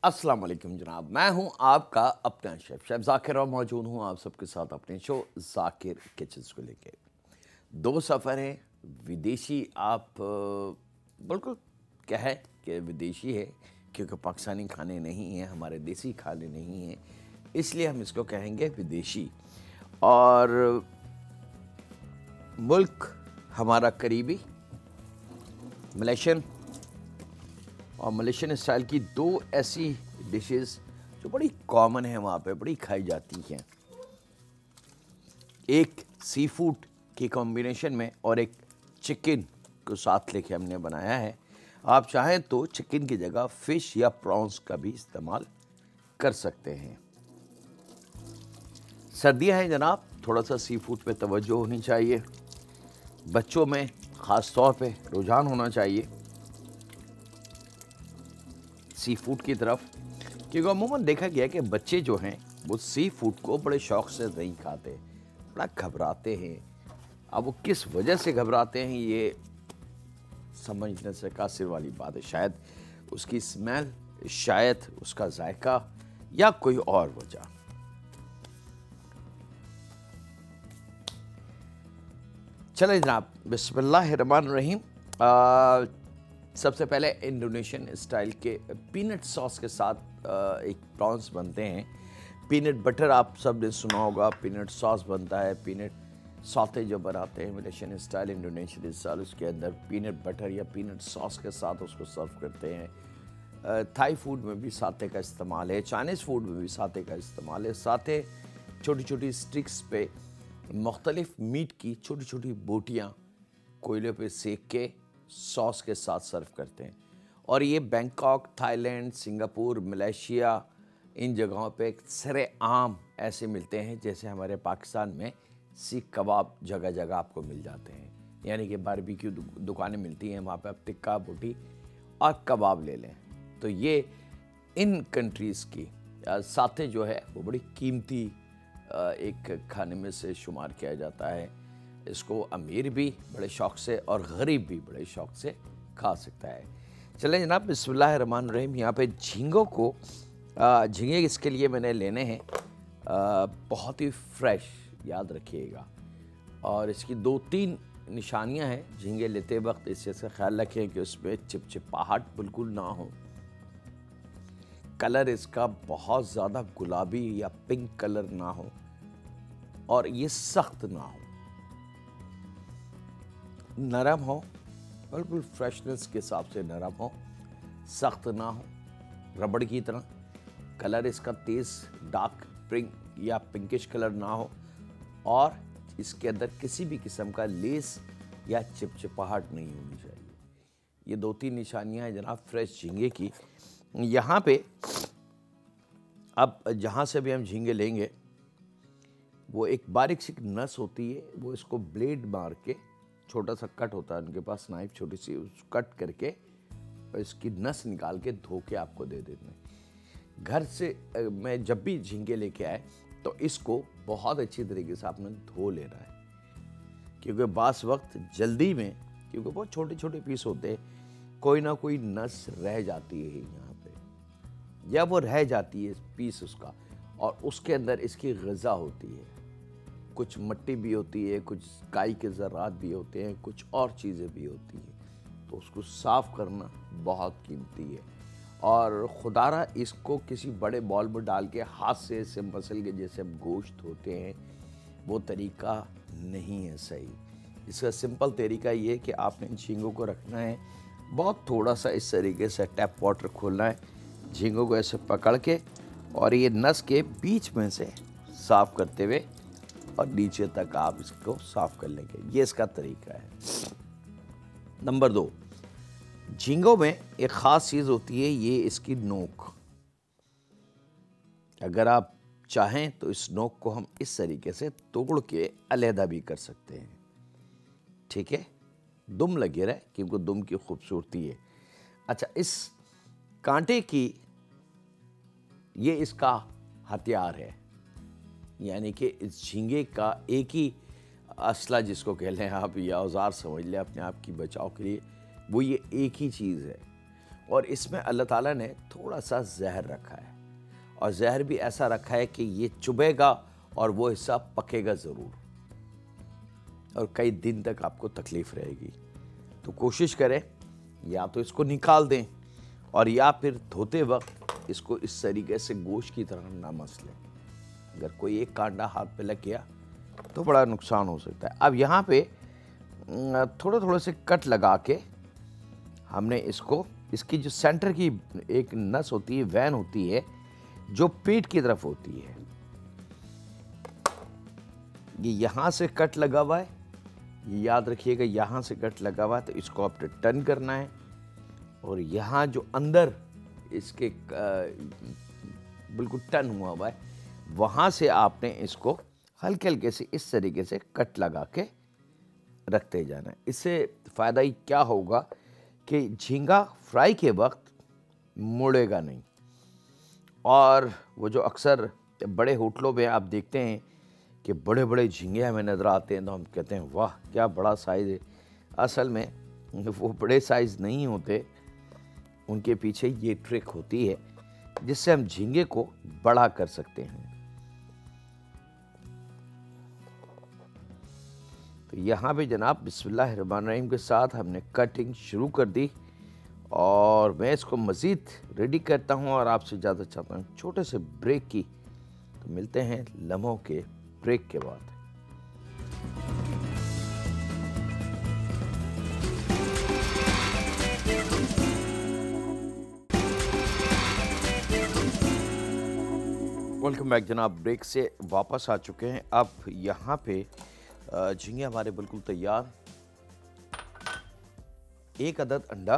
अस्सलाम वालेकुम जनाब, मैं हूं आपका अपना शेफ ज़ाकिर और मौजूद हूं आप सबके साथ अपने शो ज़ाकिर किचन्स को लेके। दो सफ़र हैं विदेशी। आप बिल्कुल कहें कि विदेशी है क्योंकि पाकिस्तानी खाने नहीं हैं, हमारे देसी खाने नहीं हैं, इसलिए हम इसको कहेंगे विदेशी। और मुल्क हमारा करीबी मलेशियन और मलेशियन स्टाइल की दो ऐसी डिशेस जो बड़ी कॉमन है, वहाँ पे बड़ी खाई जाती हैं। एक सी फूड की कॉम्बिनेशन में और एक चिकन को साथ लेके हमने बनाया है। आप चाहें तो चिकन की जगह फिश या प्रॉन्स का भी इस्तेमाल कर सकते हैं। सर्दियाँ हैं जनाब, थोड़ा सा सी फूड पे तवज्जो होनी चाहिए, बच्चों में ख़ास तौर पे रुझान होना चाहिए सी फूड की तरफ, क्योंकि अमूमन देखा गया कि बच्चे जो हैं वो सी फूड को बड़े शौक़ से नहीं खाते, बड़ा घबराते हैं। अब वो किस वजह से घबराते हैं ये समझने से कासिर वाली बात है। शायद उसकी स्मेल, शायद उसका जायका या कोई और वजह। चले जनाब, बिस्मिल्लाहिर्रहमानिर्रहीम। सबसे पहले इंडोनेशियन स्टाइल के पीनट सॉस के साथ एक प्रॉन्स बनते हैं। पीनट बटर आप सब ने सुना होगा, पीनट सॉस बनता है, पीनट सौते जो बनाते हैं मलेशियन स्टाइल, इंडोनेशियन स्टाइल, उसके अंदर पीनट बटर या पीनट सॉस के साथ उसको सर्व करते हैं। थाई फूड में भी साते का इस्तेमाल है, चाइनीज़ फूड में भी साते का इस्तेमाल है। साते छोटी छोटी स्टिक्स पे मुख्तलिफ मीट की छोटी छोटी बोटियाँ कोयले पे सेक के सॉस के साथ सर्व करते हैं। और ये बैंकॉक, थाईलैंड, सिंगापुर, मलेशिया, इन जगहों पे सरेआम ऐसे मिलते हैं जैसे हमारे पाकिस्तान में सीख कबाब जगह जगह आपको मिल जाते हैं। यानी कि बारबेक्यू दुकानें मिलती हैं, वहाँ पे आप टिक्का, बोटी और कबाब ले लें। तो ये इन कंट्रीज़ की साथे जो है वो बड़ी कीमती एक खाने में से शुमार किया जाता है। इसको अमीर भी बड़े शौक़ से और गरीब भी बड़े शौक़ से खा सकता है। चलें जनाब, बिस्मिल्लाहिर्रहमानिर्रहीम। यहाँ पे झींगों को झींगे इसके लिए मैंने लेने हैं बहुत ही फ्रेश, याद रखिएगा। और इसकी 2-3 निशानियाँ हैं झींगे लेते वक्त, इस चीज़ का ख्याल रखें कि उसमें चिपचिपाहट बिल्कुल ना हो, कलर इसका बहुत ज़्यादा गुलाबी या पिंक कलर ना हो, और ये सख्त ना हो, नरम हो, बिल्कुल फ्रेशनेस के हिसाब से नरम हो, सख्त ना हो, रबड़ की तरह। कलर इसका तेज़ डार्क पिंक या पिंकिश कलर ना हो, और इसके अंदर किसी भी किस्म का लेस या चिपचिपाहट नहीं होनी चाहिए। ये 2-3 निशानियां हैं जनाब फ्रेश झींगे की। यहाँ पे अब जहाँ से भी हम झींगे लेंगे वो एक बारीक सी नस होती है, वो इसको ब्लेड मार के, छोटा सा कट होता है उनके पास, नाइफ छोटी सी, उस कट करके इसकी नस निकाल के धो के आपको दे देते हैं। घर से मैं जब भी झींगे लेके आए तो इसको बहुत अच्छी तरीके से आपने धो लेना है, क्योंकि बास वक्त जल्दी में, क्योंकि बहुत छोटे छोटे पीस होते हैं, कोई ना कोई नस रह जाती है यहाँ पे, या वो रह जाती है पीस उसका, और उसके अंदर इसकी ग़िज़ा होती है, कुछ मिट्टी भी होती है, कुछ काई के ज़रात भी होते हैं, कुछ और चीज़ें भी होती हैं। तो उसको साफ़ करना बहुत कीमती है, और खुदारा इसको किसी बड़े बॉल में डाल के हाथ से इसे मसल के जैसे हम गोश्त होते हैं, वो तरीका नहीं है सही। इसका सिंपल तरीका ये है कि आपने झींगों को रखना है, बहुत थोड़ा सा इस तरीके से टैप वाटर खोलना है, झींगों को ऐसे पकड़ के और ये नस के बीच में से साफ़ करते हुए और नीचे तक आप इसको साफ़ कर लेंगे। ये इसका तरीका है। नंबर 2, झींगों में एक ख़ास चीज़ होती है, ये इसकी नोक। अगर आप चाहें तो इस नोक को हम इस तरीके से तोड़ के अलहदा भी कर सकते हैं, ठीक है, दुम लगे रहे, क्योंकि दुम की खूबसूरती है। अच्छा, इस कांटे की, ये इसका हथियार है, यानी कि इस झींगे का एक ही असला जिसको कह लें आप, या औजार समझ लें अपने आप की बचाव के लिए, वो ये एक ही चीज़ है। और इसमें अल्लाह ताला ने थोड़ा सा जहर रखा है, और जहर भी ऐसा रखा है कि ये चुभेगा और वो हिस्सा पकेगा ज़रूर, और कई दिन तक आपको तकलीफ रहेगी। तो कोशिश करें या तो इसको निकाल दें, और या फिर धोते वक्त इसको इस तरीके से गोश्त की तरह ना मसलें। अगर कोई एक कांटा हाथ पे लग गया तो बड़ा नुकसान हो सकता है। अब यहाँ पे थोड़े थोड़े से कट लगा के हमने इसको, इसकी जो सेंटर की एक नस होती है, वैन होती है जो पीठ की तरफ होती है, ये यहाँ से कट लगा हुआ है, ये याद रखिएगा, यहाँ से कट लगा हुआ है, तो इसको आपने टर्न करना है, और यहाँ जो अंदर इसके बिल्कुल टर्न हुआ है, वहाँ से आपने इसको हल्के हल्के से इस तरीके से कट लगा के रखते जाना है। इससे फ़ायदा ही क्या होगा कि झींगा फ्राई के वक्त मुड़ेगा नहीं। और वो जो अक्सर बड़े होटलों में आप देखते हैं कि बड़े बड़े झींगे हमें नज़र आते हैं, तो हम कहते हैं वाह क्या बड़ा साइज़ है। असल में वो बड़े साइज़ नहीं होते, उनके पीछे ये ट्रिक होती है जिससे हम झींगे को बड़ा कर सकते हैं। तो यहाँ पे जनाब बिस्मिल्लाहिर्रहमानिर्रहीम के साथ हमने कटिंग शुरू कर दी, और मैं इसको मज़ीद रेडी करता हूँ और आपसे ज़्यादा चाहता हूँ छोटे से ब्रेक की। तो मिलते हैं लम्हों के ब्रेक के बाद। वेलकम बैक जनाब, ब्रेक से वापस आ चुके हैं। अब यहाँ पे झींगे हमारे बिल्कुल तैयार। एक अदद अंडा,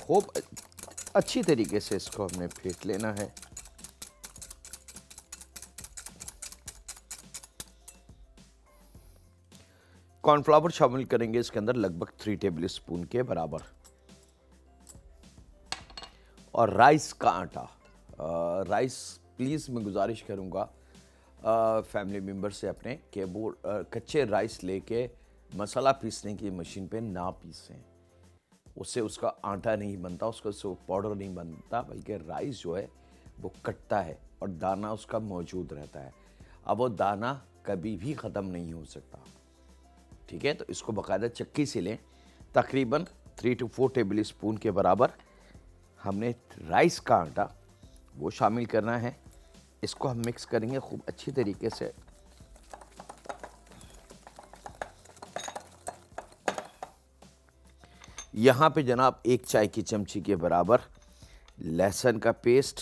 खूब अच्छी तरीके से इसको हमने फेंट लेना है। कॉर्नफ्लावर शामिल करेंगे इसके अंदर लगभग 3 टेबल स्पून के बराबर, और राइस का आटा। राइस प्लीज़ मैं गुजारिश करूँगा फैमिली मेम्बर से अपने कि वो कच्चे राइस लेके मसाला पीसने की मशीन पे ना पीसें, उससे उसका आटा नहीं बनता, उसका से पाउडर नहीं बनता, बल्कि राइस जो है वो कटता है और दाना उसका मौजूद रहता है। अब वो दाना कभी भी ख़त्म नहीं हो सकता, ठीक है। तो इसको बाकायदा चक्की से लें, तकरीबन 3 to 4 टेबल स्पून के बराबर हमने राइस का आटा वो शामिल करना है। इसको हम मिक्स करेंगे खूब अच्छी तरीके से। यहाँ पे जनाब 1 चाय की चमची के बराबर लहसुन का पेस्ट,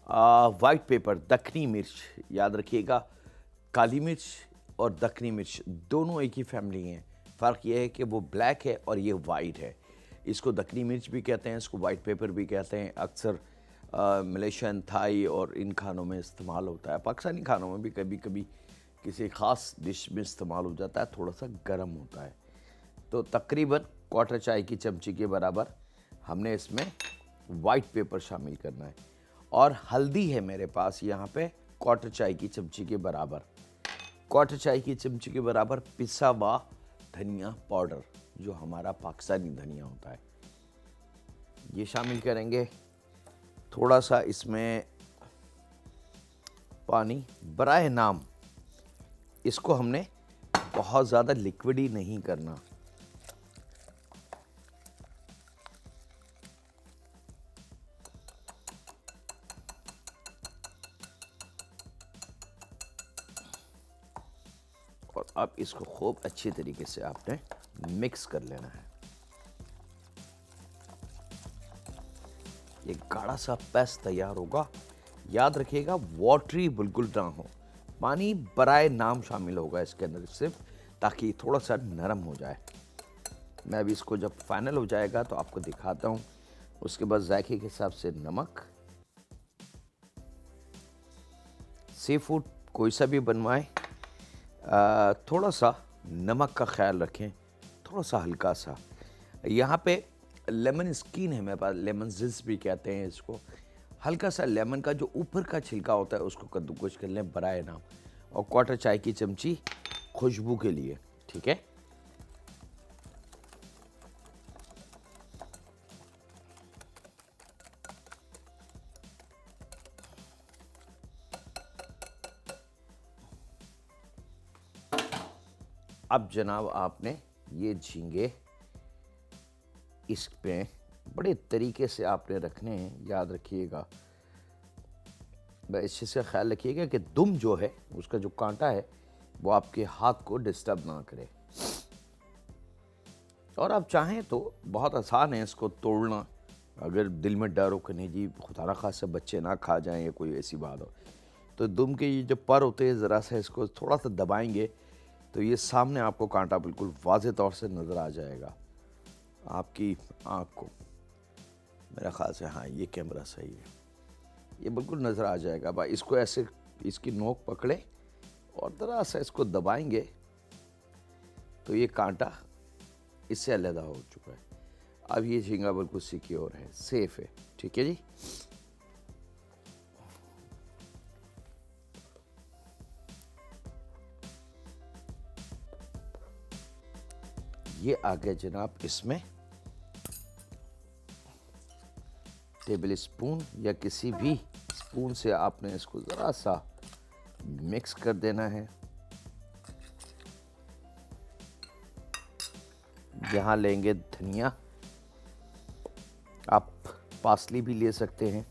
वाइट पेपर, दखनी मिर्च, याद रखिएगा काली मिर्च और दखनी मिर्च दोनों एक ही फैमिली हैं। फ़र्क यह है कि वो ब्लैक है और ये वाइट है। इसको दखनी मिर्च भी कहते हैं, इसको वाइट पेपर भी कहते हैं। अक्सर मलेशियन, थाई और इन खानों में इस्तेमाल होता है। पाकिस्तानी खानों में भी कभी कभी किसी ख़ास डिश में इस्तेमाल हो जाता है, थोड़ा सा गर्म होता है। तो तकरीबन 1/4 चाय की चमची के बराबर हमने इसमें वाइट पेपर शामिल करना है, और हल्दी है मेरे पास यहाँ पे 1/4 चाय की चमची के बराबर। 1/4 चाय की चमची के बराबर पिसा हुआ धनिया पाउडर, जो हमारा पाकिस्तानी धनिया होता है, ये शामिल करेंगे। थोड़ा सा इसमें पानी, बराए नाम इसको हमने बहुत ज़्यादा लिक्विडी नहीं करना। और अब इसको खूब अच्छी तरीके से आपने मिक्स कर लेना है। ये गाढ़ा सा पेस्ट तैयार होगा। याद रखिएगा वाटरी बिल्कुल ना हो, पानी बराए नाम शामिल होगा इसके अंदर सिर्फ, ताकि थोड़ा सा नरम हो जाए। मैं अभी इसको जब फाइनल हो जाएगा तो आपको दिखाता हूँ। उसके बाद जायके के हिसाब से नमक, सी फूड कोई सा भी बनवाएं, थोड़ा सा नमक का ख्याल रखें, थोड़ा सा हल्का सा। यहाँ पे लेमन स्किन है मेरे पास, लेमन जिस भी कहते हैं इसको। हल्का सा लेमन का जो ऊपर का छिलका होता है उसको कद्दूकस कर लें बराए नाम, और क्वार्टर चाय की चमची खुशबू के लिए। ठीक है, अब जनाब आपने ये झींगे इस पे बड़े तरीके से आपने रखने हैं, याद रखिएगा। इस चीज़ से ख्याल रखिएगा कि दुम जो है उसका जो कांटा है वो आपके हाथ को डिस्टर्ब ना करे। और आप चाहें तो बहुत आसान है इसको तोड़ना, अगर दिल में डर हो कि नहीं जी खुदा ना खासा बच्चे ना खा जाएं या कोई ऐसी बात हो, तो दुम के ये जो पर होते हैं ज़रा सा इसको थोड़ा सा दबाएंगे तो ये सामने आपको कांटा बिल्कुल वाज़े तौर से नज़र आ जाएगा आपकी आँख को। मेरा ख्याल से हाँ ये कैमरा सही है, ये बिल्कुल नज़र आ जाएगा। भाई इसको ऐसे इसकी नोक पकड़े और ज़रा सा इसको दबाएंगे तो ये कांटा इससे अलहदा हो चुका है। अब ये झींगा बिल्कुल सिक्योर है, सेफ है। ठीक है जी, ये आ गया जनाब। इसमें टेबल स्पून या किसी भी स्पून से आपने इसको ज़रा सा मिक्स कर देना है। यहाँ लेंगे धनिया, आप पासली भी ले सकते हैं।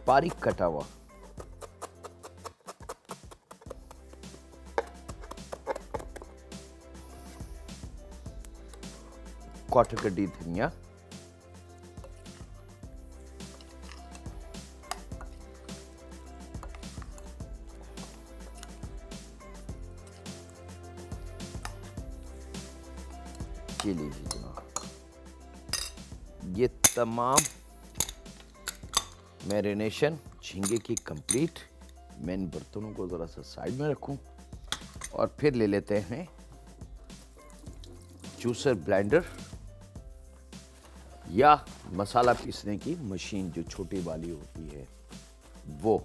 बारीक कटा हुआ क्वार्टर कटी धनिया, ये लीजिए जनाब। ये तमाम मैरिनेशन झींगे की कंप्लीट। मैं इन बर्तनों को ज़रा सा साइड में रखूं और फिर ले लेते हैं जूसर ब्लेंडर या मसाला पीसने की मशीन जो छोटी वाली होती है वो।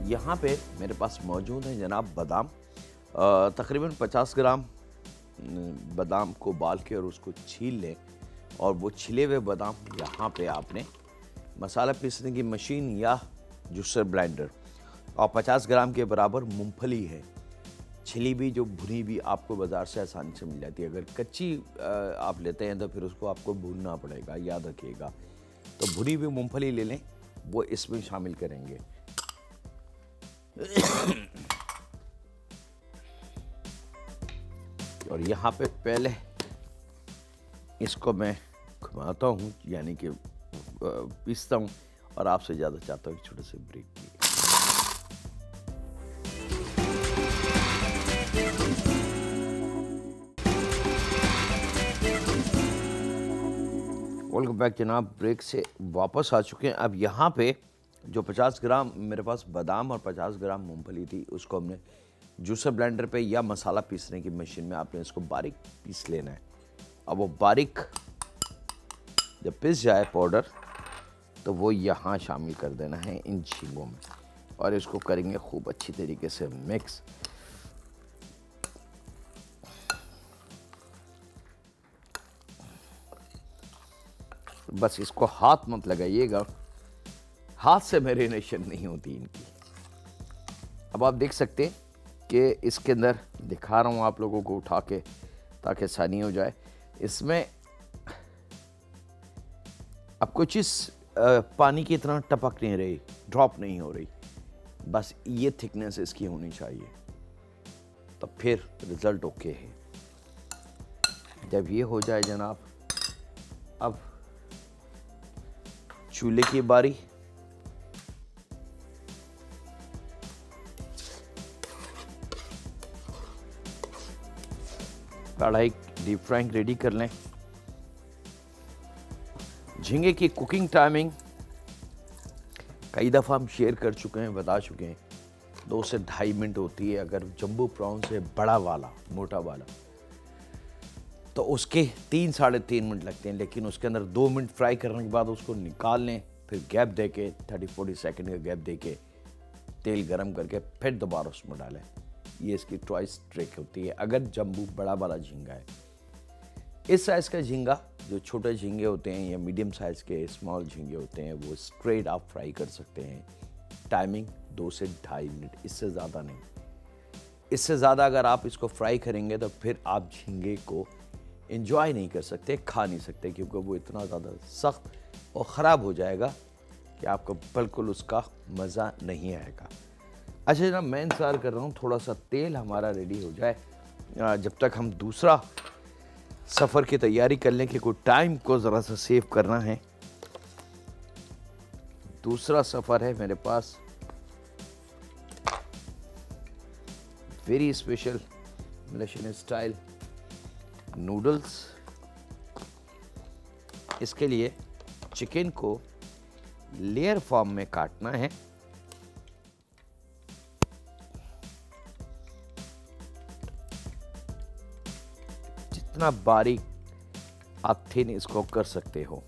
यहाँ पे मेरे पास मौजूद है जनाब बादाम, तकरीबन 50 ग्राम बादाम को बाल के और उसको छील लें और वो छिले हुए बादाम यहाँ पे आपने मसाला पीसने की मशीन या जूसर ब्लेंडर, और 50 ग्राम के बराबर मूंगफली है छिली भी, जो भुनी भी आपको बाज़ार से आसानी से मिल जाती है। अगर कच्ची आप लेते हैं तो फिर उसको आपको भूनना पड़ेगा, याद रखिएगा। तो भुनी हुई मूंगफली ले लें, वो इसमें शामिल करेंगे। और यहाँ पे पहले इसको मैं घुमाता हूँ, यानी कि पीसता हूँ, और आपसे ज़्यादा चाहता हूँ एक छोटे से ब्रेक की। वेलकम बैक जनाब, ब्रेक से वापस आ चुके हैं। अब यहाँ पे जो 50 ग्राम मेरे पास बादाम और 50 ग्राम मूंगफली थी, उसको हमने जूसर ब्लेंडर पे या मसाला पीसने की मशीन में आपने इसको बारीक पीस लेना है। अब वो बारीक जब पिस जाए पाउडर, तो वो यहाँ शामिल कर देना है इन झींगों में, और इसको करेंगे खूब अच्छी तरीके से मिक्स। बस इसको हाथ मत लगाइएगा, हाथ से मैरिनेशन नहीं होती इनकी। अब आप देख सकते हैं कि इसके अंदर दिखा रहा हूँ आप लोगों को उठा के ताकि आसानी हो जाए। इसमें अब कोई चीज़ पानी की तरह टपक नहीं रही, ड्रॉप नहीं हो रही, बस ये थिकनेस इसकी होनी चाहिए, तो फिर रिज़ल्ट ओके है। जब ये हो जाए जनाब, अब चूल्हे की बारी। कढ़ाई डीप फ्राइंग रेडी कर लें। झींगे की कुकिंग टाइमिंग कई दफ़ा हम शेयर कर चुके हैं, बता चुके हैं, 2 से ढाई मिनट होती है। अगर जंबो प्रॉन्स है बड़ा वाला, मोटा वाला, तो उसके 3 साढ़े 3 मिनट लगते हैं, लेकिन उसके अंदर 2 मिनट फ्राई करने के बाद उसको निकाल लें, फिर गैप दे के 30-40 सेकेंड का गैप दे के तेल गरम करके फिर दोबारा उसमें डालें। ये इसकी ट्वाइस ट्रिक होती है अगर जंबू बड़ा वाला झींगा है। इस साइज़ का झींगा, जो छोटे झींगे होते हैं या मीडियम साइज़ के स्मॉल झींगे होते हैं, वो स्ट्रेट आप फ्राई कर सकते हैं। टाइमिंग 2 से ढाई मिनट, इससे ज़्यादा नहीं। इससे ज़्यादा अगर आप इसको फ्राई करेंगे तो फिर आप झींगे को एंजॉय नहीं कर सकते, खा नहीं सकते, क्योंकि वो इतना ज़्यादा सख्त और ख़राब हो जाएगा कि आपको बिल्कुल उसका मज़ा नहीं आएगा। अच्छा जनाब, मैं इंतज़ार कर रहा हूँ थोड़ा सा तेल हमारा रेडी हो जाए, जब तक हम दूसरा सफ़र की तैयारी कर लें कि कोई टाइम को ज़रा सा सेव करना है। दूसरा सफ़र है मेरे पास, very special Malaysian style noodles. इसके लिए चिकन को लेयर फॉर्म में काटना है। जितना बारीक आप थिन इसको कर सकते हो।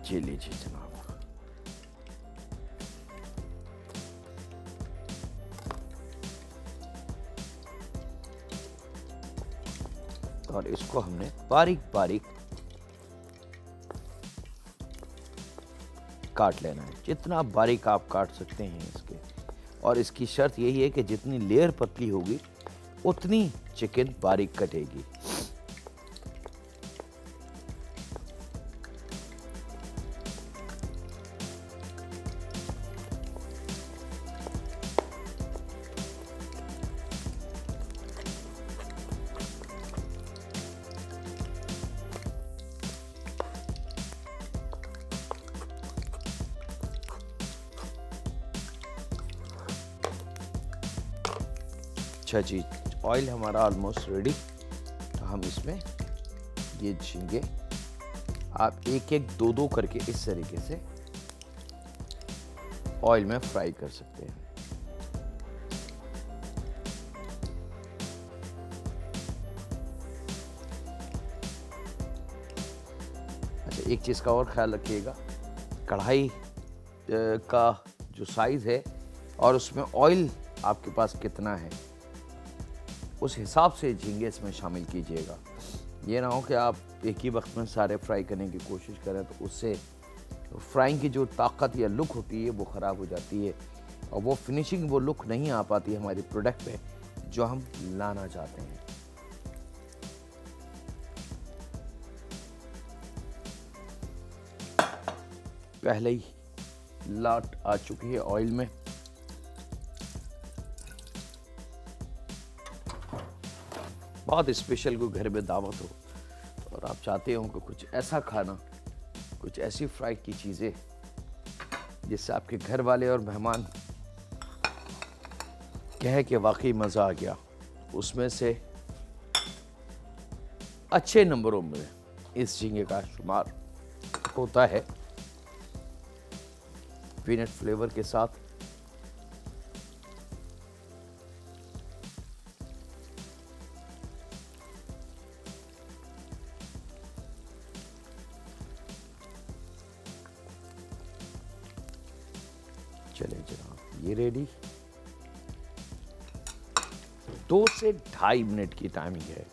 जी लीजिए जनाब। और इसको हमने बारीक बारीक काट लेना है, जितना बारीक आप काट सकते हैं इसके। और इसकी शर्त यही है कि जितनी लेयर पतली होगी उतनी चिकन बारीक कटेगी। अच्छा जी, ऑयल हमारा ऑलमोस्ट रेडी। तो हम इसमें ये झींगे आप एक एक दो दो करके इस तरीके से ऑयल में फ्राई कर सकते हैं। अच्छा, एक चीज़ का और ख्याल रखिएगा, कढ़ाई का जो साइज़ है और उसमें ऑयल आपके पास कितना है, उस हिसाब से झींगे इसमें शामिल कीजिएगा। ये ना हो कि आप एक ही वक्त में सारे फ्राई करने की कोशिश करें, तो उससे फ्राइंग की जो ताकत या लुक होती है वो ख़राब हो जाती है, और वो फिनिशिंग, वो लुक नहीं आ पाती है हमारी प्रोडक्ट पे जो हम लाना चाहते हैं। पहले ही लाट आ चुकी है ऑयल में। बहुत स्पेशल कोई घर में दावत हो और आप चाहते हो कि कुछ ऐसा खाना, कुछ ऐसी फ्राई की चीज़ें जिससे आपके घर वाले और मेहमान कहे कि वाकई मज़ा आ गया, उसमें से अच्छे नंबरों में इस झींगे का शुमार होता है। पीनट फ्लेवर के साथ चले जनाब, ये रेडी। 2 से ढाई मिनट की टाइमिंग है।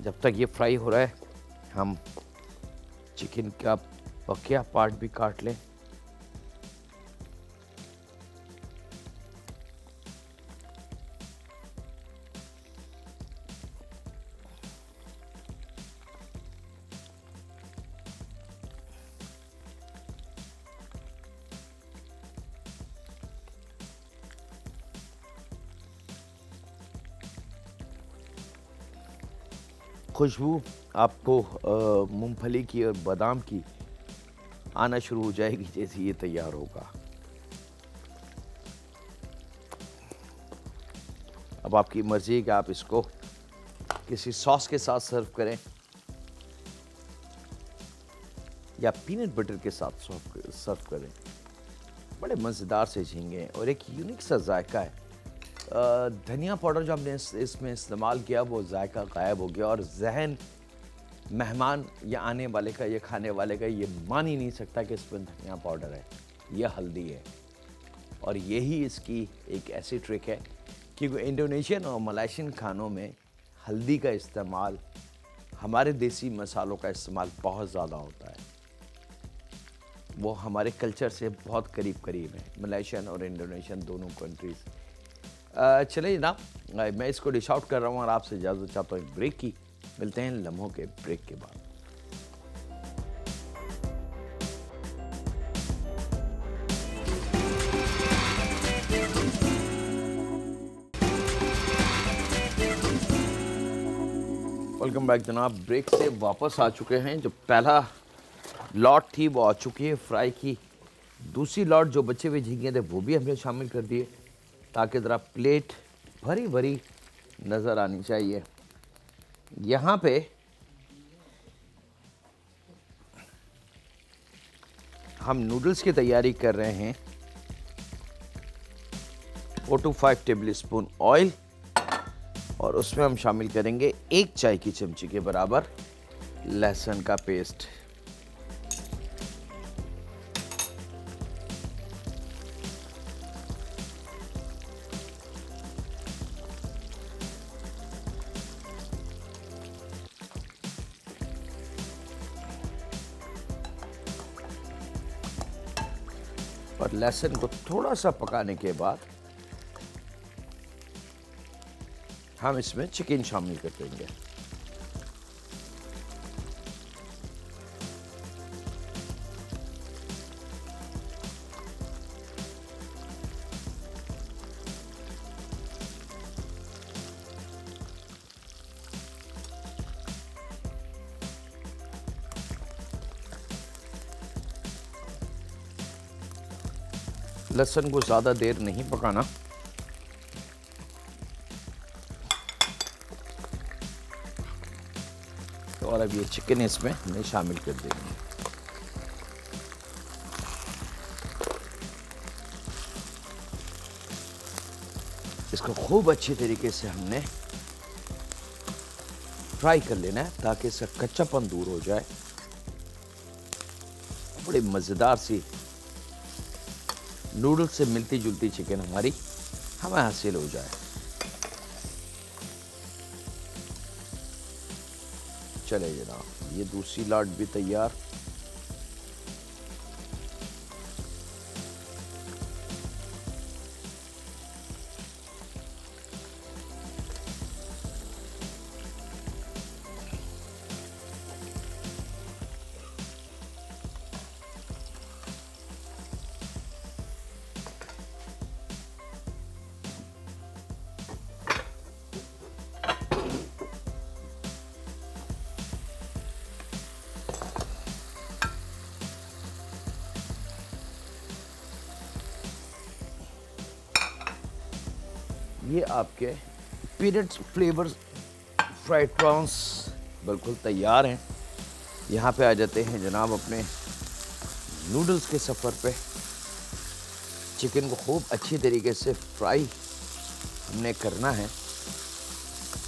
जब तक ये फ्राई हो रहा है हम चिकन का बकिया पार्ट भी काट लें। खुशबू आपको मूंगफली की और बादाम की आना शुरू हो जाएगी जैसे ये तैयार होगा। अब आपकी मर्जी है कि आप इसको किसी सॉस के साथ सर्व करें या पीनट बटर के साथ सर्व करें। बड़े मज़ेदार से झींगे हैं और एक यूनिक सा जायका है। धनिया पाउडर जो हमने इसमें इस्तेमाल किया वो जायका गायब हो गया और जहन मेहमान या आने वाले का या खाने वाले का ये मान ही नहीं सकता कि इसमें धनिया पाउडर है, यह हल्दी है। और यही इसकी एक ऐसी ट्रिक है क्योंकि इंडोनेशियन और मलेशियन खानों में हल्दी का इस्तेमाल, हमारे देसी मसालों का इस्तेमाल बहुत ज़्यादा होता है। वो हमारे कल्चर से बहुत करीब करीब है, मलेशियन और इंडोनेशियन दोनों कंट्रीज़। चलिए जनाब, मैं इसको डिश आउट कर रहा हूँ और आपसे इजाज़त चाहता हूँ ब्रेक की। मिलते हैं लम्हों के ब्रेक के बाद। वेलकम बैक जनाब। ब्रेक से वापस आ चुके हैं। जो पहला लॉट थी वो आ चुकी है फ्राई की। दूसरी लॉट जो बचे हुए झींगे थे वो भी हमने शामिल कर दिए ताकि ज़रा प्लेट भरी भरी नज़र आनी चाहिए। यहाँ पे हम नूडल्स की तैयारी कर रहे हैं। 4 to 5 टेबल स्पून ऑयल और उसमें हम शामिल करेंगे 1 चाय की चमची के बराबर लहसुन का पेस्ट। और लहसुन को थोड़ा सा पकाने के बाद हम इसमें चिकन शामिल कर देंगे। लहसुन को ज़्यादा देर नहीं पकाना। तो और अब ये चिकन इसमें हमने शामिल कर देंगे। इसको खूब अच्छी तरीके से हमने फ्राई कर लेना है ताकि इसका कच्चापन दूर हो जाए। बड़ी मज़ेदार सी नूडल्स से मिलती जुलती चिकन हमारी हमें हासिल हो जाए। चले जनाब, ये दूसरी लॉट भी तैयार। ये आपके पीनट्स फ्लेवर फ्राइड प्रॉन्स बिल्कुल तैयार हैं। यहाँ पे आ जाते हैं जनाब अपने नूडल्स के सफ़र पे। चिकन को खूब अच्छी तरीके से फ्राई हमने करना है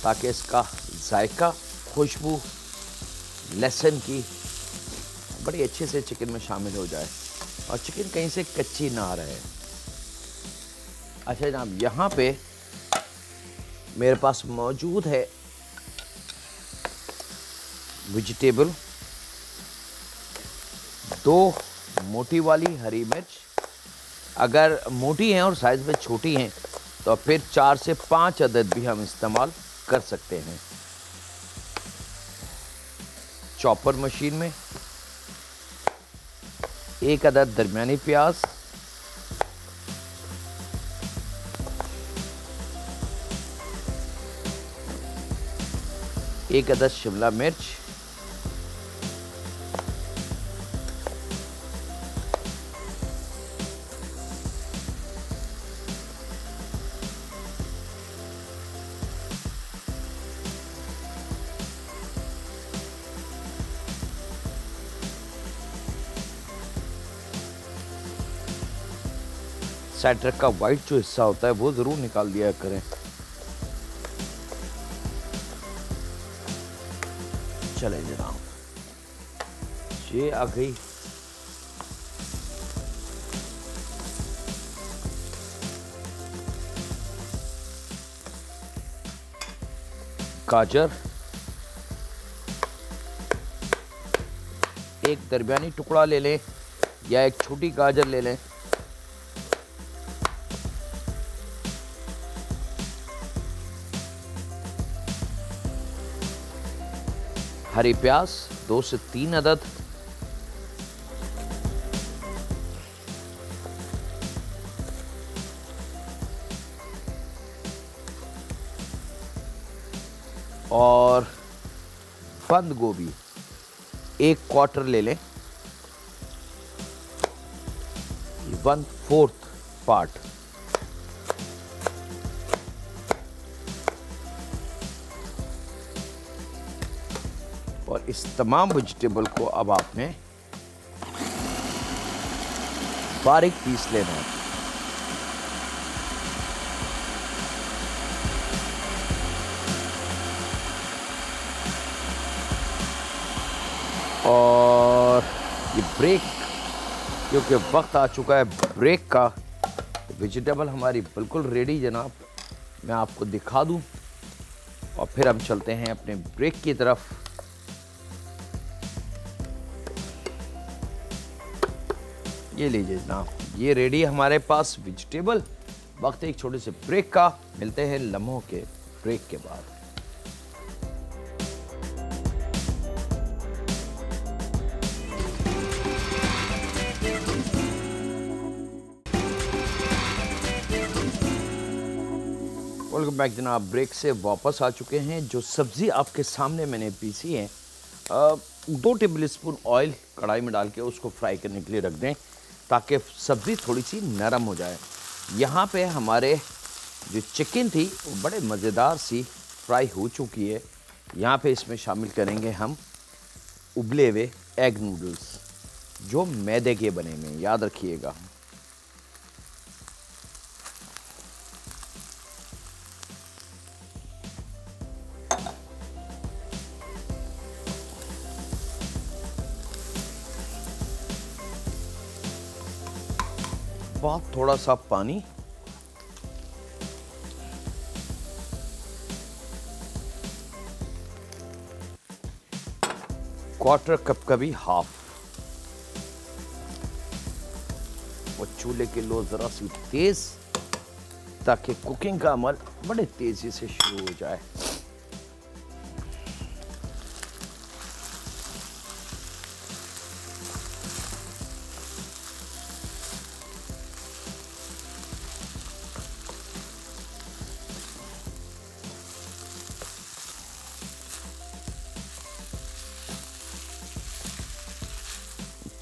ताकि इसका जायका, खुशबू लहसुन की बड़ी अच्छे से चिकन में शामिल हो जाए और चिकन कहीं से कच्ची ना रहे। अच्छा जनाब, यहाँ पे मेरे पास मौजूद है वेजिटेबल, 2 मोटी वाली हरी मिर्च, अगर मोटी हैं और साइज़ में छोटी हैं तो फिर 4 से 5 अदद भी हम इस्तेमाल कर सकते हैं। चॉपर मशीन में 1 अदद दरमियानी प्याज, 1 अदद शिमला मिर्च, साइड ट्रैक का वाइट जो हिस्सा होता है वो ज़रूर निकाल दिया करें। चले जनाब, ये आ गई गाजर। एक दरमियानी टुकड़ा ले लें या एक छोटी गाजर ले लें। हरी प्याज 2 से 3 अदद। और बंद गोभी 1/4 ले लें, 1/4 पार्ट। और इस तमाम वेजिटेबल को अब आपने बारीक पीस लेना है। और ये ब्रेक, क्योंकि वक्त आ चुका है ब्रेक का, तो वेजिटेबल हमारी बिल्कुल रेडी जनाब। मैं आपको दिखा दूं और फिर हम चलते हैं अपने ब्रेक की तरफ। ये लीजिए जनाब, ये रेडी है हमारे पास वेजिटेबल। वक्त एक छोटे से ब्रेक का, मिलते हैं लम्हों के ब्रेक के बाद। वेलकम बैक जनाब, ब्रेक से वापस आ चुके हैं। जो सब्ज़ी आपके सामने मैंने पीसी है, 2 टेबल स्पून ऑयल कढ़ाई में डाल के उसको फ्राई करने के लिए रख दें ताकि सब्ज़ी थोड़ी सी नरम हो जाए। यहाँ पे हमारे जो चिकन थी वो बड़े मज़ेदार सी फ्राई हो चुकी है। यहाँ पे इसमें शामिल करेंगे हम उबले हुए एग नूडल्स जो मैदे के बने हुए, याद रखिएगा। बहुत थोड़ा सा पानी, क्वार्टर कप का भी हाफ। और चूल्हे की लो जरा सी तेज ताकि कुकिंग का अमल बड़े तेजी से शुरू हो जाए।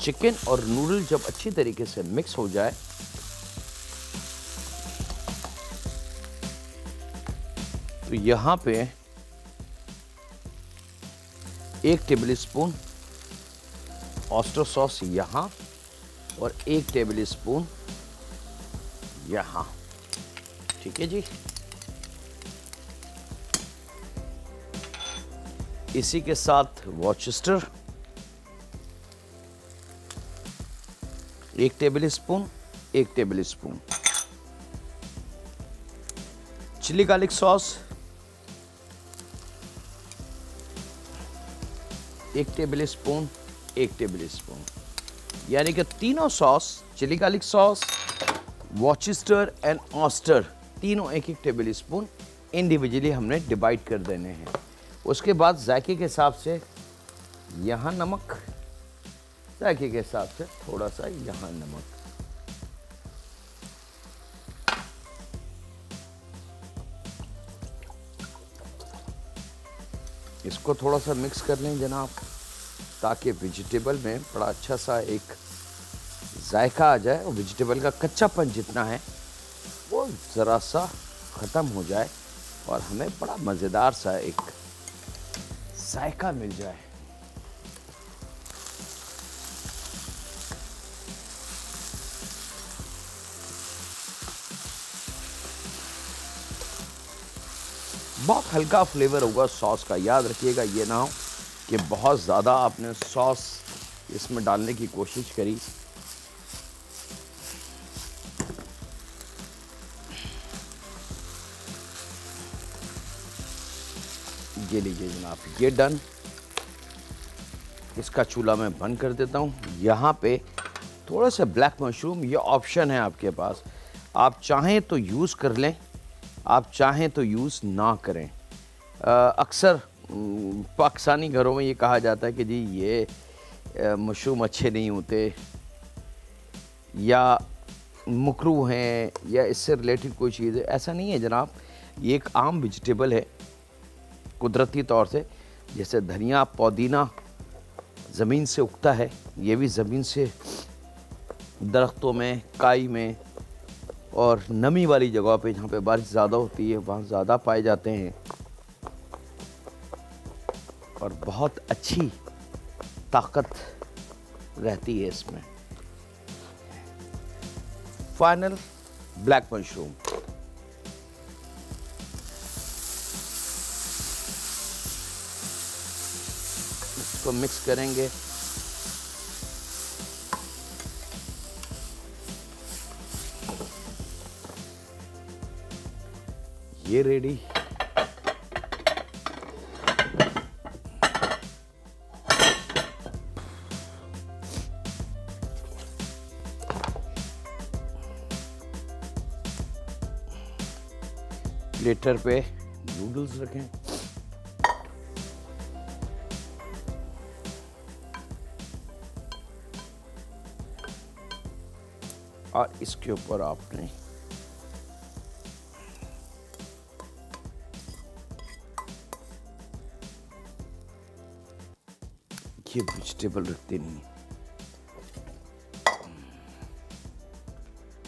चिकन और नूडल जब अच्छी तरीके से मिक्स हो जाए तो यहां पे 1 टेबल स्पून ऑयस्टर सॉस यहां और 1 टेबल स्पून यहां। ठीक है जी। इसी के साथ Worcester 1 tablespoon, 1 tablespoon chilli garlic sauce 1 tablespoon, 1 tablespoon, यानी कि तीनों sauce, chilli garlic sauce, Worcester and oyster, तीनों 1-1 टेबल स्पून इंडिविजुअली हमने डिवाइड कर देने हैं। उसके बाद जायके के हिसाब से यहाँ नमक, जायके के हिसाब से थोड़ा सा यहाँ नमक। इसको थोड़ा सा मिक्स कर लें जनाब ताकि वेजिटेबल में बड़ा अच्छा सा एक जायका आ जाए और वेजिटेबल का कच्चापन जितना है वो ज़रा सा ख़त्म हो जाए और हमें बड़ा मज़ेदार सा एक जायका मिल जाए। बहुत हल्का फ्लेवर होगा सॉस का। याद रखिएगा ये ना हो कि बहुत ज़्यादा आपने सॉस इसमें डालने की कोशिश करी। ये लीजिए जनाब, ये डन। इसका चूल्हा मैं बंद कर देता हूँ। यहाँ पे थोड़ा सा ब्लैक मशरूम, ये ऑप्शन है आपके पास, आप चाहें तो यूज़ कर लें, आप चाहें तो यूज़ ना करें। अक्सर पाकिस्तानी घरों में ये कहा जाता है कि जी ये मशरूम अच्छे नहीं होते या मकरूह हैं या इससे रिलेटेड कोई चीज़ है। ऐसा नहीं है जनाब, ये एक आम वेजिटेबल है कुदरती तौर से। जैसे धनिया पुदीना ज़मीन से उगता है, ये भी ज़मीन से दरख्तों में, काई में और नमी वाली जगह पे जहाँ पे बारिश ज़्यादा होती है वहाँ ज़्यादा पाए जाते हैं और बहुत अच्छी ताकत रहती है इसमें। फाइनल ब्लैक मशरूम, इसको मिक्स करेंगे। ये रेडी। प्लेटर पे नूडल्स रखें। और इसके ऊपर आपने ये वेजिटेबल रख देनी है।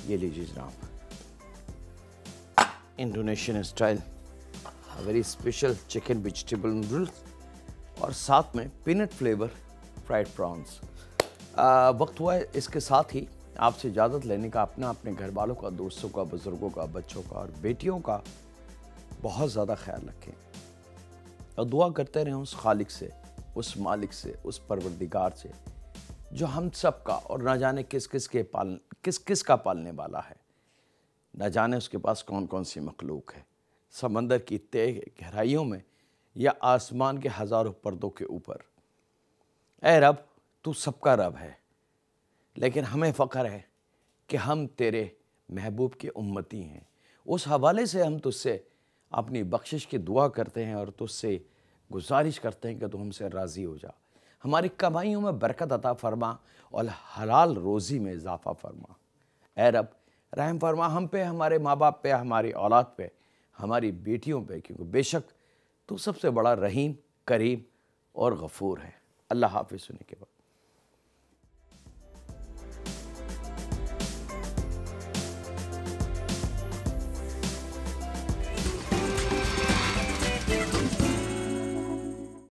ये लीजिए जनाब, Indonesian style very special chicken vegetable noodles और साथ में पीनट फ्लेवर फ्राइड प्रॉन्स। वक्त हुआ है इसके साथ ही आपसे इजाज़त लेने का। अपने घर वालों का, दोस्तों का, बुज़ुर्गों का, बच्चों का और बेटियों का बहुत ज़्यादा ख्याल रखें और दुआ करते रहें उस खालिक से, उस मालिक से, उस परवरदिगार से जो हम सब का और ना जाने किस किस का पालने वाला है। ना जाने उसके पास कौन कौन सी मखलूक है, समंदर की तय गहराइयों में या आसमान के हज़ारों पर्दों के ऊपर। ऐ रब, तू सबका रब है, लेकिन हमें फ़ख्र है कि हम तेरे महबूब के उम्मती हैं। उस हवाले से हम तुझसे अपनी बख्शिश की दुआ करते हैं और तुझसे गुजारिश करते हैं कि तू हमसे राज़ी हो जा। हमारी कमाइयों में बरकत अता फरमा और हलाल रोज़ी में इजाफ़ा फरमा। ऐ रब, रहम फरमा हम पे, हमारे माँ बाप पे, हमारी औलाद पे, हमारी बेटियों पे, क्योंकि बेशक तू सबसे बड़ा रहीम, करीम और गफ़ूर है। अल्लाह हाफ़िज़। सुनने के बाद